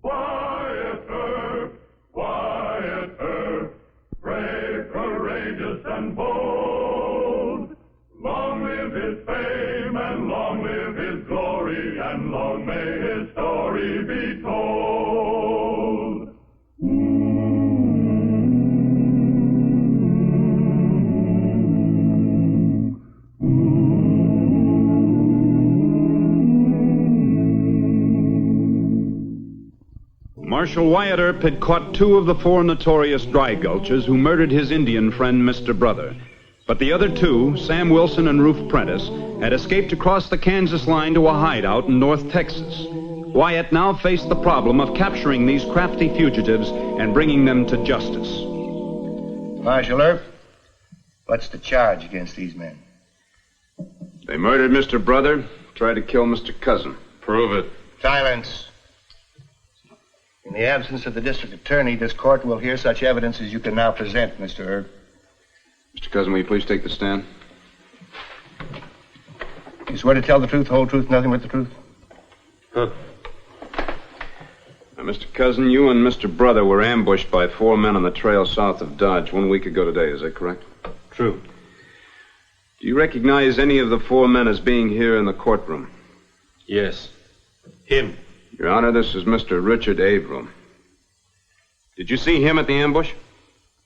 Wyatt Earp, Wyatt Earp, brave, courageous, and bold. Long live his fame, and long live his glory, and long may his story be told. Marshal Wyatt Earp had caught 2 of the 4 notorious dry gulchers who murdered his Indian friend, Mr. Brother. But the other 2, Sam Wilson and Rufe Prentice, had escaped across the Kansas line to a hideout in North Texas. Wyatt now faced the problem of capturing these crafty fugitives and bringing them to justice. Marshal Earp, what's the charge against these men? They murdered Mr. Brother, tried to kill Mr. Cousin. Prove it. Silence. In the absence of the district attorney, this court will hear such evidence as you can now present, Mr. Earp. Mr. Cousin, will you please take the stand? You swear to tell the truth, whole truth, nothing but the truth? Huh. Now, Mr. Cousin, you and Mr. Brother were ambushed by 4 men on the trail south of Dodge 1 week ago today, is that correct? True. Do you recognize any of the 4 men as being here in the courtroom? Yes. Him. Your Honor, this is Mr. Richard Averill. Did you see him at the ambush?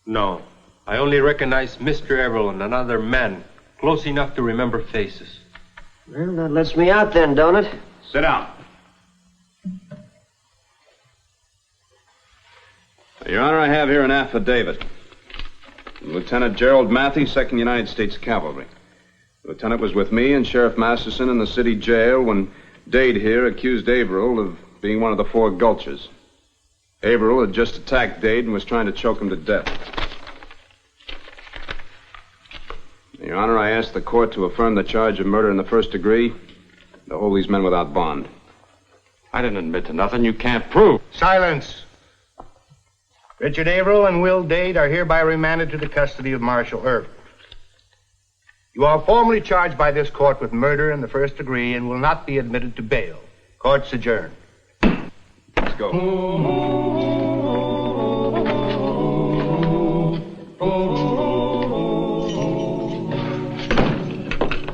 No. I only recognize Mr. Averill and another man, close enough to remember faces. Well, that lets me out then, don't it? Sit down. Your Honor, I have here an affidavit from Lieutenant Gerald Matthew, 2nd United States Cavalry. The lieutenant was with me and Sheriff Masterson in the city jail when Dade here accused Averill of being one of the 4 gulchers. Averill had just attacked Dade and was trying to choke him to death. Your Honor, I ask the court to affirm the charge of murder in the 1st degree, to hold these men without bond. I didn't admit to nothing you can't prove. Silence. Richard Averill and Will Dade are hereby remanded to the custody of Marshal Earp. You are formally charged by this court with murder in the 1st degree and will not be admitted to bail. Court's adjourned. Let's go.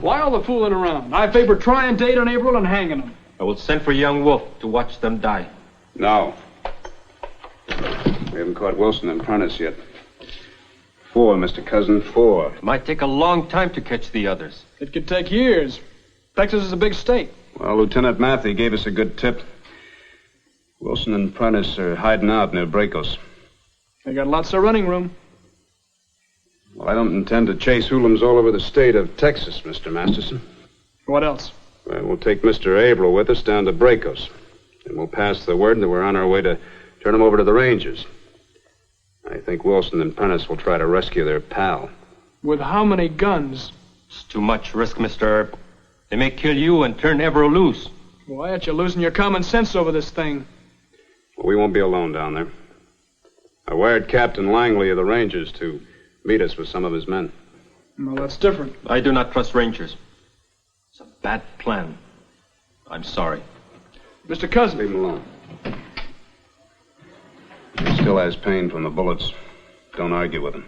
Why all the fooling around? I favor trying Dade on Averill and hanging them. I will send for young Wolf to watch them die. No. We haven't caught Wilson and Prentice yet. 4, Mr. Cousin, 4. It might take a long time to catch the others. It could take years. Texas is a big state. Well, Lieutenant Matthew gave us a good tip. Wilson and Prentice are hiding out near Bracos. They got lots of running room. Well, I don't intend to chase hoodlums all over the state of Texas, Mr. Masterson. What else? Well, we'll take Mr. Averill with us down to Bracos. And we'll pass the word that we're on our way to turn him over to the Rangers. I think Wilson and Prentice will try to rescue their pal. With how many guns? It's too much risk, Mr. Earp. They may kill you and turn Averill loose. Why aren't you losing your common sense over this thing? Well, we won't be alone down there. I wired Captain Langley of the Rangers to meet us with some of his men. Well, that's different. I do not trust Rangers. It's a bad plan. I'm sorry. Mr. Cousin. Leave him alone. He still has pain from the bullets. Don't argue with him.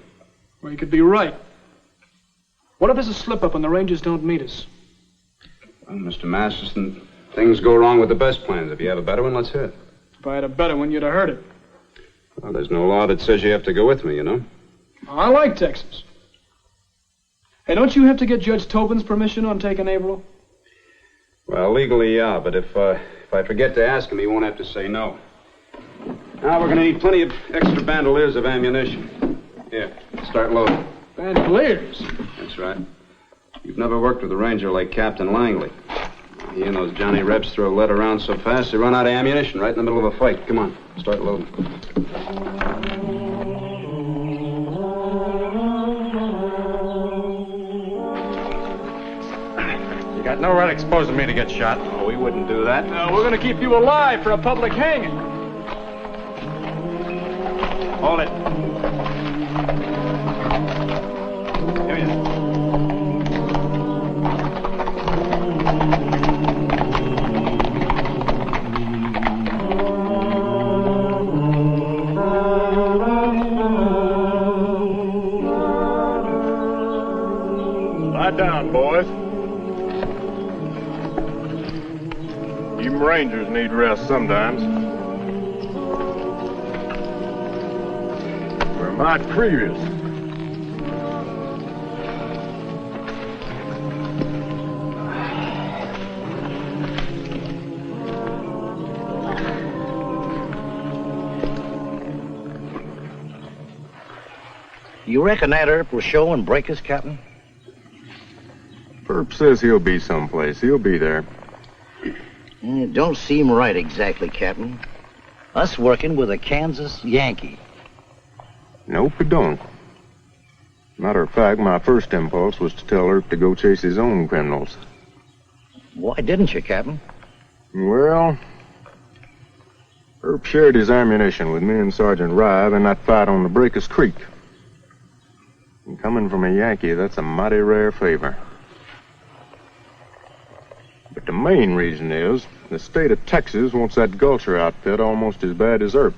Well, you could be right. What if there's a slip-up and the Rangers don't meet us? Well, Mr. Masterson, things go wrong with the best plans. If you have a better one, let's hear it. If I had a better one, you'd have heard it. Well, there's no law that says you have to go with me, you know. I like Texas. Hey, don't you have to get Judge Tobin's permission on taking Averill? Well, legally, yeah, but if I forget to ask him, he won't have to say no. Now, we're going to need plenty of extra bandoliers of ammunition. Here, start loading. Bandoliers? That's right. You've never worked with a ranger like Captain Langley. He and those Johnny Rebs throw lead around so fast they run out of ammunition right in the middle of a fight. Come on, start loading. You got no right exposing me to get shot. Oh, we wouldn't do that. No, we're going to keep you alive for a public hanging. Hold it. Here you are. Rangers need rest sometimes. We're mighty previous. You reckon that Earp will show and break us, Captain? Earp says he'll be someplace. He'll be there. It don't seem right exactly, Captain. Us working with a Kansas Yankee. Nope, it don't. Matter of fact, my first impulse was to tell Earp to go chase his own criminals. Why didn't you, Captain? Well, Earp shared his ammunition with me and Sergeant Rive in that fight on the Breakers Creek. And coming from a Yankee, that's a mighty rare favor. But the main reason is the state of Texas wants that Gulcher outfit almost as bad as Earp.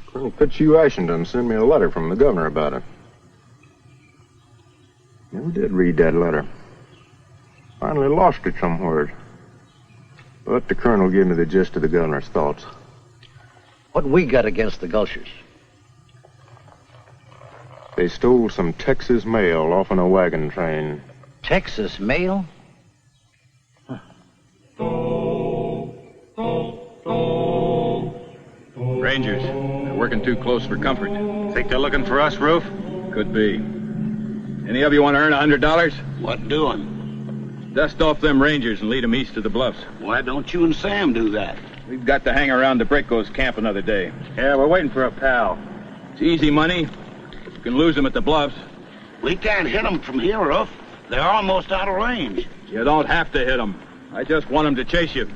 Colonel Fitzhugh Ashington sent me a letter from the governor about it. Never did read that letter. Finally lost it somewhere. But the colonel gave me the gist of the governor's thoughts. What we got against the Gulchers? They stole some Texas mail off on a wagon train. Texas mail? Huh. Rangers, they're working too close for comfort. Think they're looking for us, Roof? Could be. Any of you want to earn $100? What doing? Dust off them Rangers and lead them east to the bluffs. Why don't you and Sam do that? We've got to hang around the Bricko's camp another day. Yeah, we're waiting for a pal. It's easy money. You can lose them at the bluffs. We can't hit them from here, Ruff. They're almost out of range. You don't have to hit them. I just want them to chase you.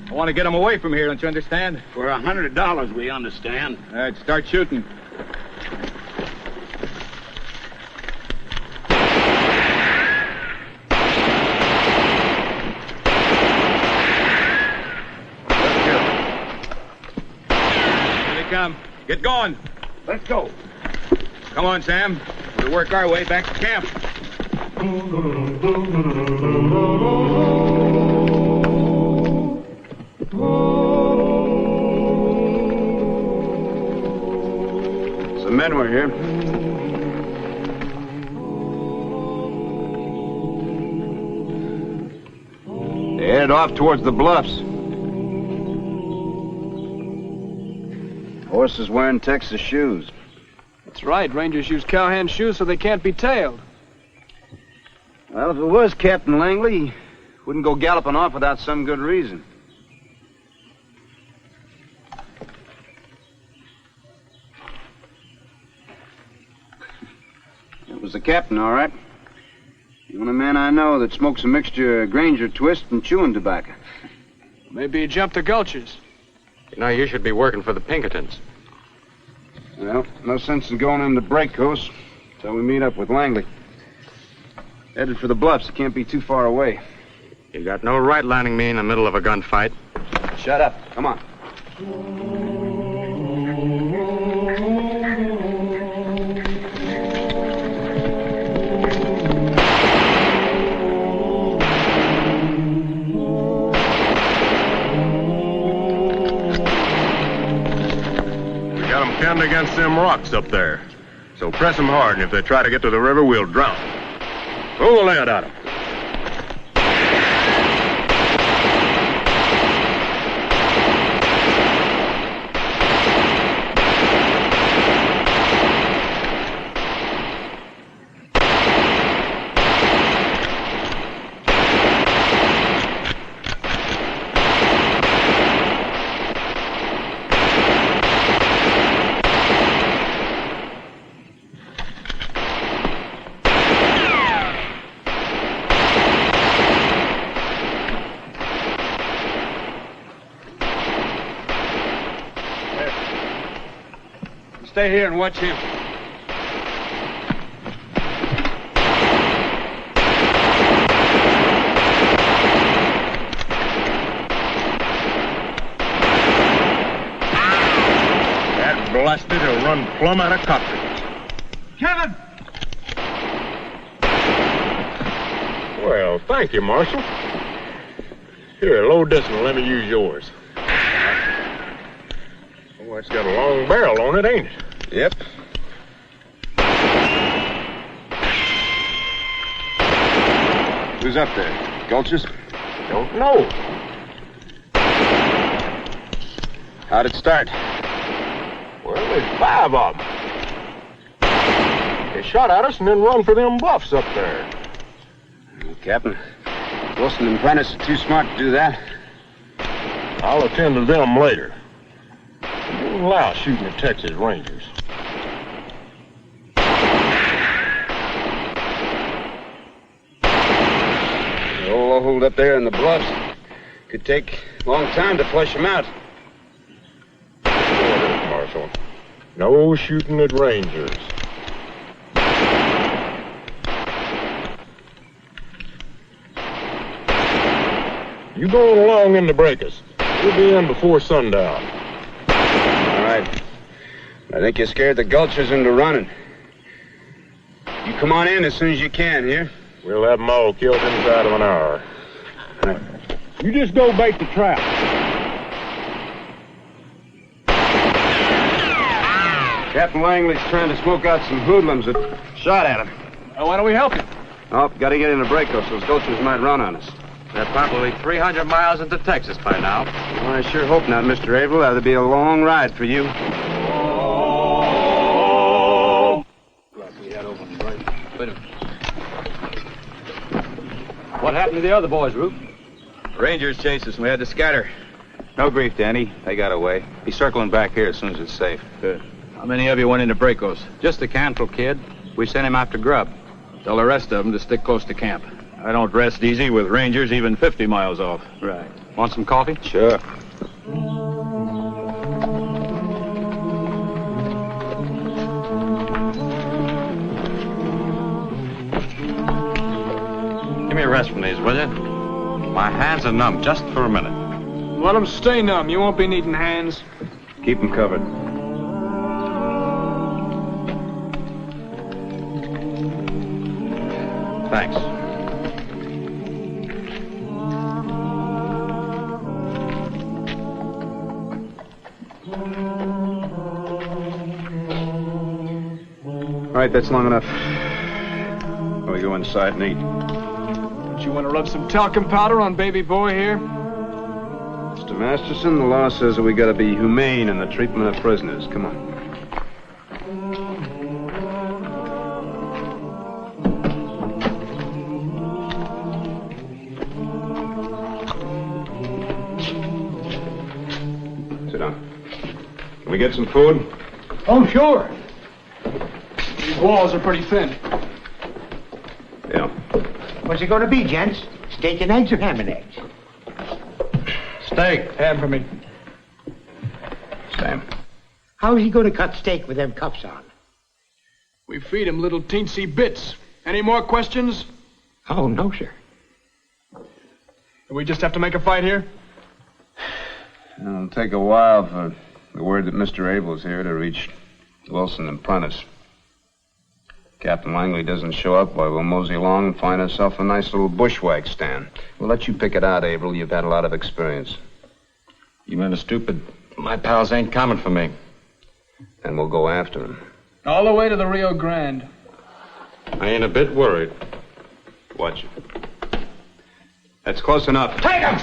I want to get them away from here, don't you understand? For $100, we understand. All right, start shooting. Here they come. Get going. Let's go. Come on, Sam. We'll work our way back to camp. Some men were here. They headed off towards the bluffs. Horses wearing Texas shoes. That's right. Rangers use cowhand shoes so they can't be tailed. Well, if it was Captain Langley, he wouldn't go galloping off without some good reason. It was the captain, all right. The only man I know that smokes a mixture of Granger twist and chewing tobacco. Maybe he jumped the Gulchers. You know, you should be working for the Pinkertons. Well, no sense in going into Breakos until we meet up with Langley. Headed for the bluffs. It can't be too far away. You got no right landing me in the middle of a gunfight. Shut up. Come on. Pinned against them rocks up there. So press them hard, and if they try to get to the river, we'll drown. Throw the lead at them. Stay here and watch him. That blasted will run plumb out of cockpit. Kevin! Well, thank you, Marshal. Here, load this one. Let me use yours. Oh, it's got a long barrel on it, ain't it? Yep. Who's up there? Gulches? Don't know. How'd it start? Well, there's 5 of them. They shot at us and then run for them bluffs up there. Captain, Wilson and Prentice are too smart to do that. I'll attend to them later. Don't allow shooting at Texas Rangers. The old hold up there in the bluffs could take a long time to flush them out. Orders, Marshal. No shooting at Rangers. You going along in the breakers. We'll be in before sundown. All right. I think you scared the Gulchers into running. You come on in as soon as you can, here? We'll have them all killed inside of an hour. Right. You just go bait the trap. Captain Langley's trying to smoke out some hoodlums that shot at him. Why don't we help you? Oh, gotta get in a break, though, so those Gulchers might run on us. They're probably 300 miles into Texas by now. Well, I sure hope not, Mr. Averill. That'll be a long ride for you. What happened to the other boys, Roop? Rangers chased us and we had to scatter. No grief, Danny. They got away. Be circling back here as soon as it's safe. Good. How many of you went into Bracos? Just a Cantrell kid. We sent him after grub. Tell the rest of them to stick close to camp. I don't rest easy with Rangers even 50 miles off. Right. Want some coffee? Sure. Give me a rest from these, will you? My hands are numb just for a minute. Let them stay numb. You won't be needing hands. Keep them covered. Thanks. All right, that's long enough. Now we go inside and eat. Don't you want to rub some talcum powder on baby boy here? Mr. Masterson, the law says that we gotta be humane in the treatment of prisoners. Come on. Sit down. Can we get some food? Oh, sure. These walls are pretty thin. Yeah. What's it going to be, gents? Steak and eggs or ham and eggs? Steak. Ham for me. Sam. How's he going to cut steak with them cuffs on? We feed him little teensy bits. Any more questions? Oh, no, sir. Do we just have to make a fight here? It'll take a while for the word that Mr. Abel's here to reach Wilson and Prentice. Captain Langley doesn't show up, why we'll mosey along and find ourselves a nice little bushwhack stand. We'll let you pick it out, Averill. You've had a lot of experience. You men are stupid. My pals ain't coming for me. And we'll go after him. All the way to the Rio Grande. I ain't a bit worried. Watch it. That's close enough. Take him!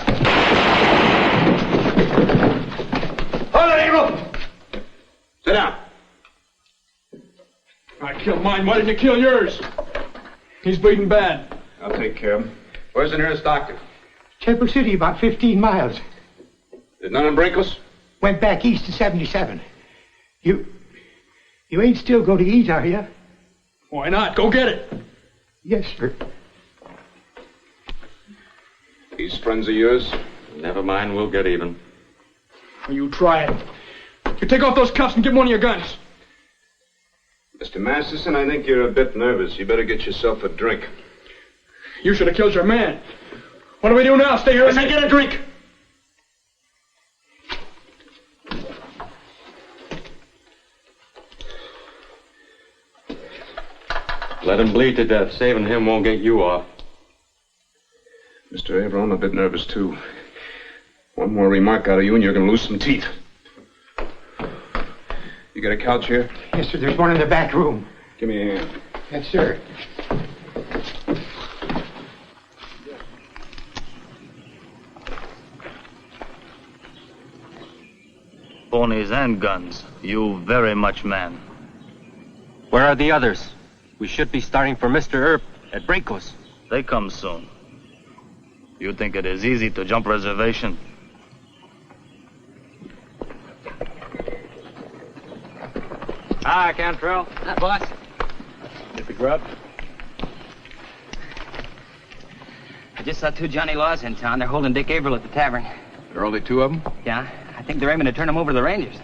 Hold it, Averill! Sit down. I killed mine. Why didn't you kill yours? He's bleeding bad. I'll take care of him. Where's the nearest doctor? Temple City, about 15 miles. There's none in Brinkles? Went back east to 77. You ain't still going to eat, are you? Why not? Go get it. Yes, sir. These friends of yours? Never mind, we'll get even. You try it. You take off those cuffs and give him one of your guns. Mr. Masterson, I think you're a bit nervous. You better get yourself a drink. You should have killed your man. What do we do now? Stay here and get a drink. Let him bleed to death. Saving him won't get you off. Mr. Averill, I'm a bit nervous, too. One more remark out of you and you're going to lose some teeth. You got a couch here? Yes, sir. There's one in the back room. Give me a hand. Yes, sir. Ponies and guns. You very much man. Where are the others? We should be starting for Mr. Earp at Bracos. They come soon. You think it is easy to jump reservation? Hi, Cantrell. Hi, boss. Get the grub? I just saw 2 Johnny Laws in town. They're holding Dick Averill at the tavern. There are only 2 of them? Yeah, I think they're aiming to turn him over to the Rangers.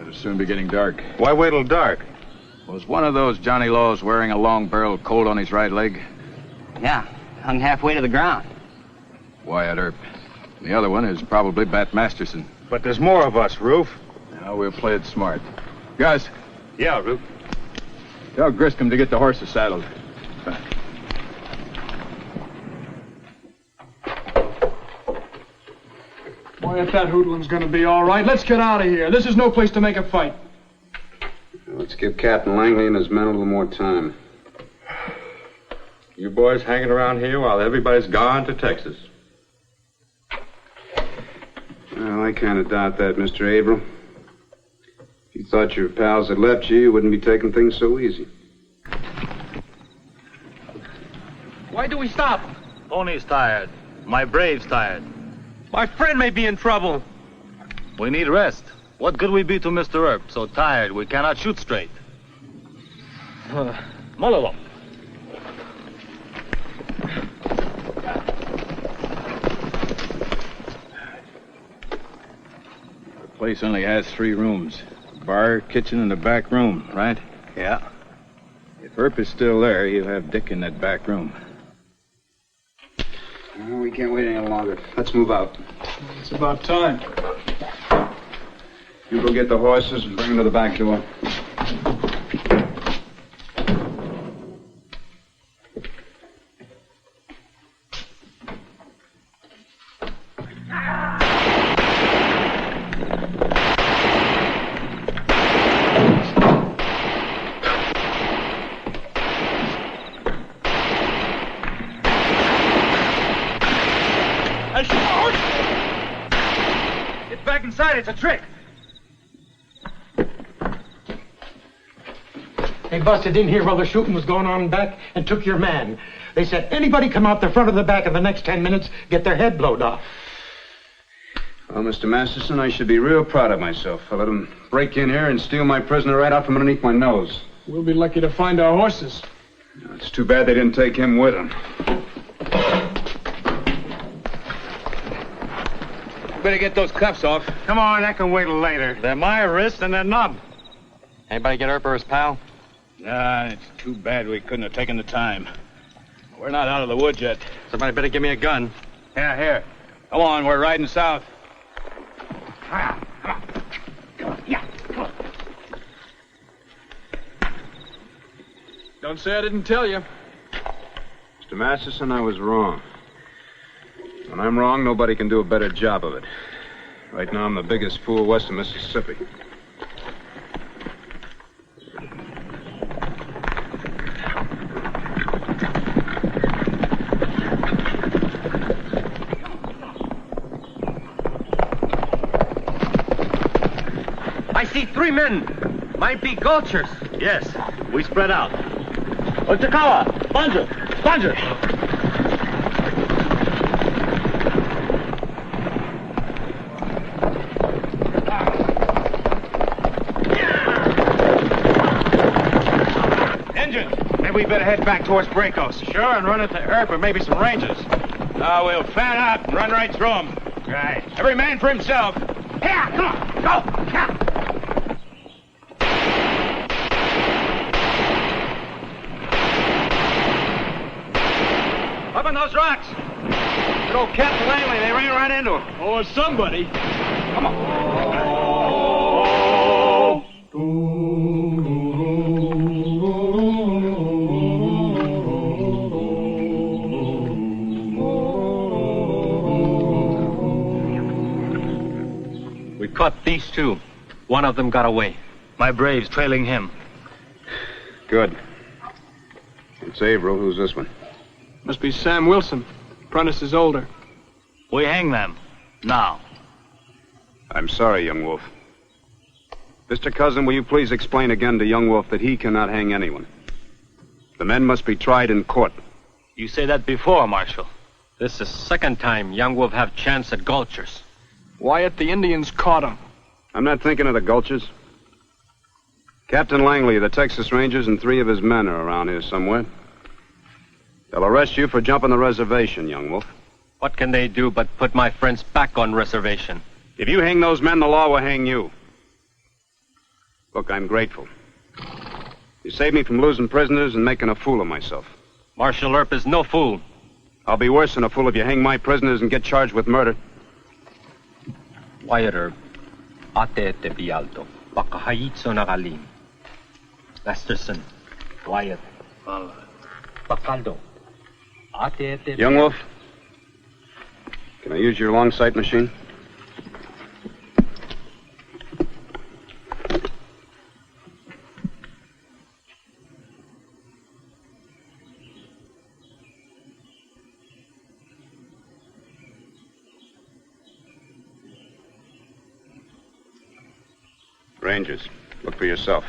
It'll soon be getting dark. Why wait till dark? Was one of those Johnny Laws wearing a long-barreled Colt on his right leg? Yeah, hung halfway to the ground. Wyatt Earp. The other one is probably Bat Masterson. But there's more of us, Roof. Now we'll play it smart. Gus, Yeah, Roof. tell Griscom to get the horses saddled. Wyatt, that hoodlum's gonna be all right. Let's get out of here. This is no place to make a fight. Let's give Captain Langley and his men a little more time. You boys hanging around here while everybody's gone to Texas. Well, I kind of doubt that, Mr. Averill. If you thought your pals had left you, you wouldn't be taking things so easy. Why do we stop? Pony's tired. My brave's tired. My friend may be in trouble. We need rest. What good we be to Mr. Earp? So tired we cannot shoot straight. Mololo. The place only has 3 rooms. Bar, kitchen, and a back room, right? Yeah. If Earp is still there, you have Dick in that back room. Well, we can't wait any longer. Let's move out. It's about time. You go get the horses and bring them to the back door. Get back inside. It's a trick. They busted in here while the shooting was going on back and took your man. They said anybody come out the front or the back in the next 10 minutes, get their head blowed off. Well, Mr. Masterson, I should be real proud of myself. I let them break in here and steal my prisoner right out from underneath my nose. We'll be lucky to find our horses. It's too bad they didn't take him with them. Better get those cuffs off. Come on, that can wait till later. They're my wrist and they're numb. Anybody get Earp or his pal? Nah, it's too bad we couldn't have taken the time. We're not out of the woods yet. Somebody better give me a gun. Yeah, here. Come on, we're riding south. Don't say I didn't tell you. Mr. Masterson, I was wrong. When I'm wrong, nobody can do a better job of it. Right now, I'm the biggest fool west of Mississippi. I see 3 men. Might be Gulchers. Yes, we spread out. Otakawa, Spanja, Spanja. Maybe we better head back towards Bracos. Sure, and run into Earp or maybe some rangers. We'll fan out and run right through them. Right. Every man for himself. Here, come on, go! Here. Up on those rocks. Good old Captain Langley, they ran right into him. Or somebody. Come on. These two. One of them got away. My braves trailing him. Good. It's Averill. Who's this one? Must be Sam Wilson. Prentice is older. We hang them. Now. I'm sorry, young wolf. Mr. Cousin, will you please explain again to young wolf that he cannot hang anyone? The men must be tried in court. You say that before, Marshal. This is the second time young wolf have chance at Gulchers. Wyatt, the Indians caught him. I'm not thinking of the Gulchers. Captain Langley of the Texas Rangers and 3 of his men are around here somewhere. They'll arrest you for jumping the reservation, young wolf. What can they do but put my friends back on reservation? If you hang those men, the law will hang you. Look, I'm grateful. You saved me from losing prisoners and making a fool of myself. Marshal Earp is no fool. I'll be worse than a fool if you hang my prisoners and get charged with murder. Wyatt Earp, ate te bialto, bakahayitso nagalim. Masterson, Wyatt, Bacaldo, ate te... Young wolf, can I use your long sight machine? Rangers, look for yourself.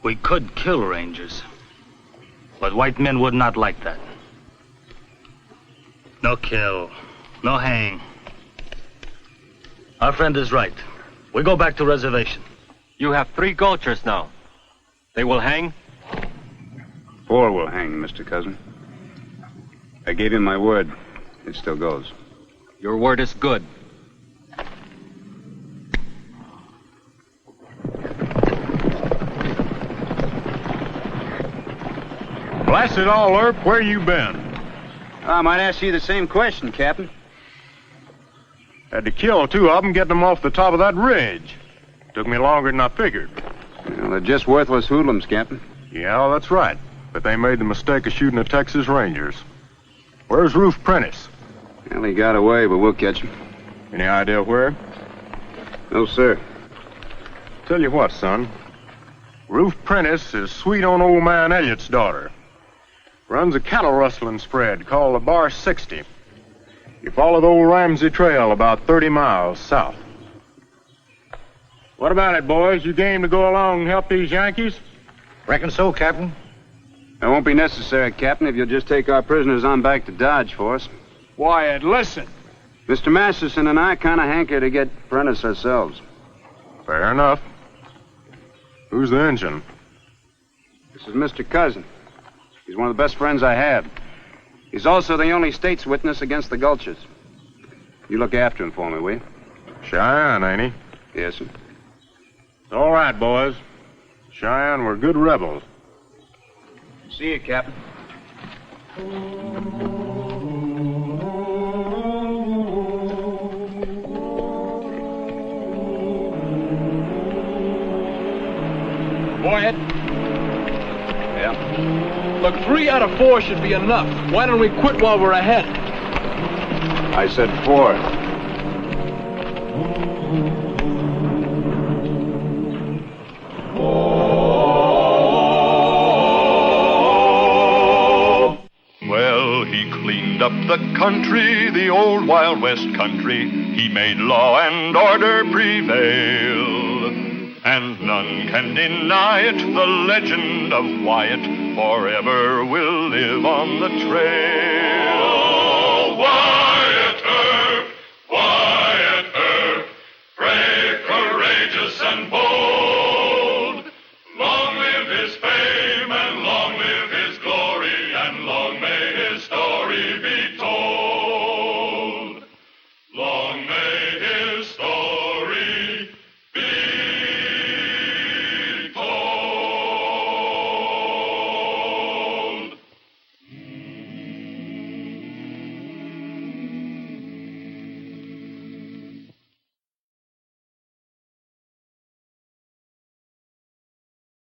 We could kill Rangers, but white men would not like that. No kill, no hang. Our friend is right. We go back to reservation. You have 3 Gulchers now. They will hang? 4 will hang, Mr. Cousin. I gave him my word. It still goes. Your word is good. Blast it all, Earp. Where you been? I might ask you the same question, Captain. Had to kill 2 of them getting them off the top of that ridge. Took me longer than I figured. Well, they're just worthless hoodlums, Captain. Yeah, that's right. But they made the mistake of shooting the Texas Rangers. Where's Roof Prentice? Well, he got away, but we'll catch him. Any idea where? No, sir. Tell you what, son. Roof Prentice is sweet on old man Elliott's daughter. Runs a cattle rustling spread called the Bar 60. You follow the old Ramsey Trail about 30 miles south. What about it, boys? You game to go along and help these Yankees? Reckon so, Captain. It won't be necessary, Captain, if you'll just take our prisoners on back to Dodge for us. Wyatt, listen. Mr. Masterson and I kind of hanker to get Prentice ourselves. Fair enough. Who's the engine? This is Mr. Cousin. He's one of the best friends I have. He's also the only state's witness against the Gulchers. You look after him for me, will you? Cheyenne, ain't he? Yes, sir. All right, boys. Cheyenne, we're good rebels. See you, Captain. Wyatt? Yeah? Look, 3 out of 4 should be enough. Why don't we quit while we're ahead? I said 4. Well, he cleaned up the country, the old Wild West country. He made law and order prevail. And none can deny it, the legend of Wyatt forever will live on the trail.